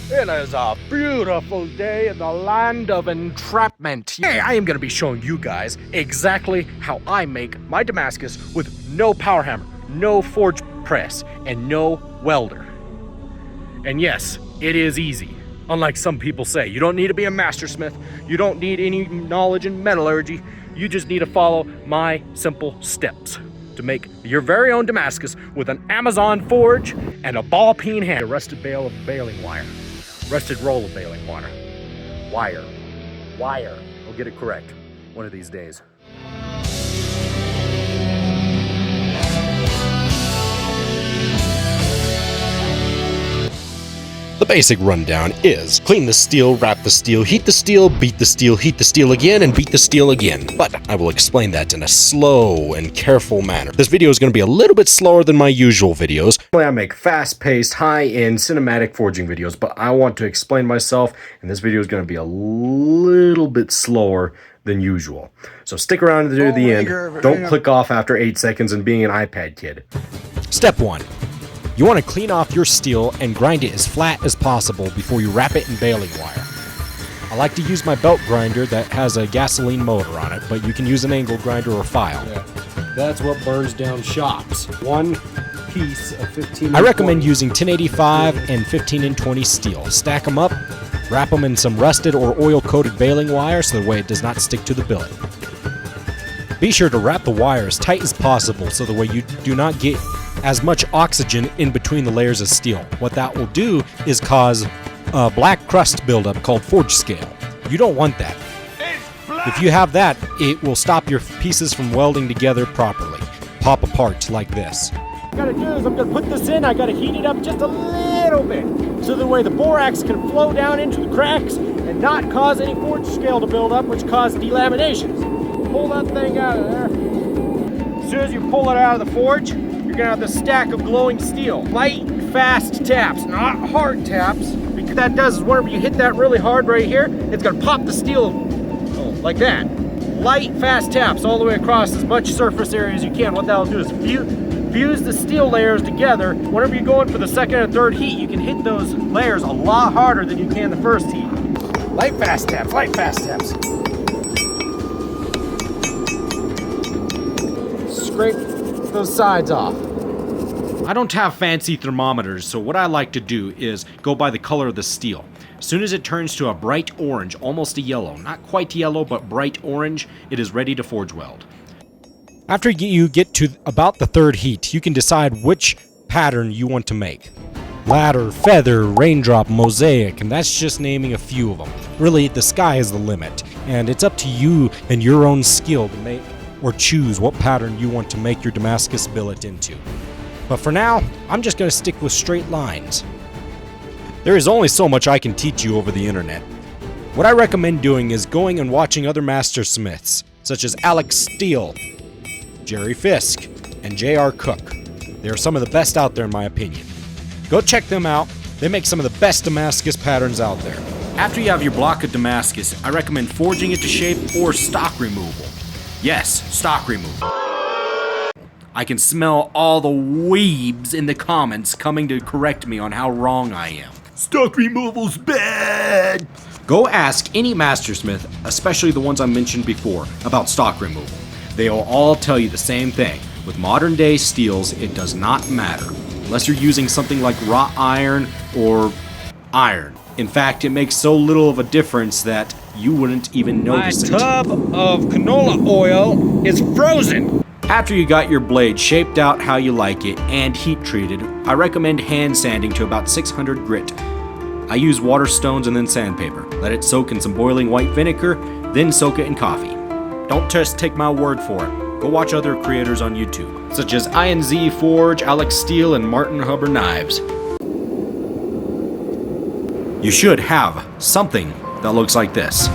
It is a beautiful day in the land of entrapment. Today, I am going to be showing you guys exactly how I make my Damascus with no power hammer, no forge press, and no welder. And yes, it is easy. Unlike some people say, you don't need to be a mastersmith. You don't need any knowledge in metallurgy. You just need to follow my simple steps to make your very own Damascus with an Amazon forge and a ball peen hand, a rusted bale of baling wire. Rusted roll of baling wire. Wire. I'll get it correct one of these days. The basic rundown is clean the steel, wrap the steel, heat the steel, beat the steel, heat the steel again, and beat the steel again. But I will explain that in a slow and careful manner. This video is going to be a little bit slower than my usual videos. I make fast-paced, high-end cinematic forging videos, but I want to explain myself, and this video is going to be a little bit slower than usual. So stick around to the end. Don't click off after 8 seconds and being an iPad kid. Step 1. You want to clean off your steel and grind it as flat as possible before you wrap it in baling wire. I like to use my belt grinder that has a gasoline motor on it, but you can use an angle grinder or file. Yeah. That's what burns down shops. One piece of 15 I recommend using 1085 and 15 and 20 steel. Stack them up, wrap them in some rusted or oil-coated baling wire so the way it does not stick to the billet. Be sure to wrap the wire as tight as possible so the way you do not get as much oxygen in between the layers of steel. What that will do is cause a black crust buildup called forge scale. You don't want that. If you have that, it will stop your pieces from welding together properly. Pop apart like this. What I gotta do is I'm gonna put this in, I gotta heat it up just a little bit so the way the borax can flow down into the cracks and not cause any forge scale to build up, which cause delaminations. Pull that thing out of there. As soon as you pull it out of the forge, you're gonna have this stack of glowing steel. Light, fast taps, not hard taps. Because that does is whenever you hit that really hard right here, it's gonna pop the steel like that. Light, fast taps all the way across as much surface area as you can. What that'll do is fuse the steel layers together. Whenever you go in for the second and third heat, you can hit those layers a lot harder than you can the first heat. Light, fast taps, light, fast taps. Scrape those sides off. I don't have fancy thermometers, so what I like to do is go by the color of the steel. As soon as it turns to a bright orange, almost a yellow, not quite yellow, but bright orange, it is ready to forge weld. After you get to about the third heat, you can decide which pattern you want to make. Ladder, feather, raindrop, mosaic, and that's just naming a few of them. Really, the sky is the limit, and it's up to you and your own skill to make or choose what pattern you want to make your Damascus billet into. But for now, I'm just going to stick with straight lines. There is only so much I can teach you over the internet. What I recommend doing is going and watching other master smiths, such as Alex Steele, Jerry Fisk, and J.R. Cook. They are some of the best out there in my opinion. Go check them out. They make some of the best Damascus patterns out there. After you have your block of Damascus, I recommend forging it to shape or stock removal. Yes, stock removal. I can smell all the weebs in the comments coming to correct me on how wrong I am. Stock removal's bad! Go ask any mastersmith, especially the ones I mentioned before, about stock removal. They will all tell you the same thing. With modern day steels, it does not matter. Unless you're using something like wrought iron or iron. In fact, it makes so little of a difference that you wouldn't even notice it. My tub of canola oil is frozen. After you got your blade shaped out how you like it and heat treated, I recommend hand sanding to about 600 grit. I use water stones and then sandpaper. Let it soak in some boiling white vinegar, then soak it in coffee. Don't just take my word for it. Go watch other creators on YouTube, such as INZ Forge, Alex Steele, and Martin Huber Knives. You should have something that looks like this.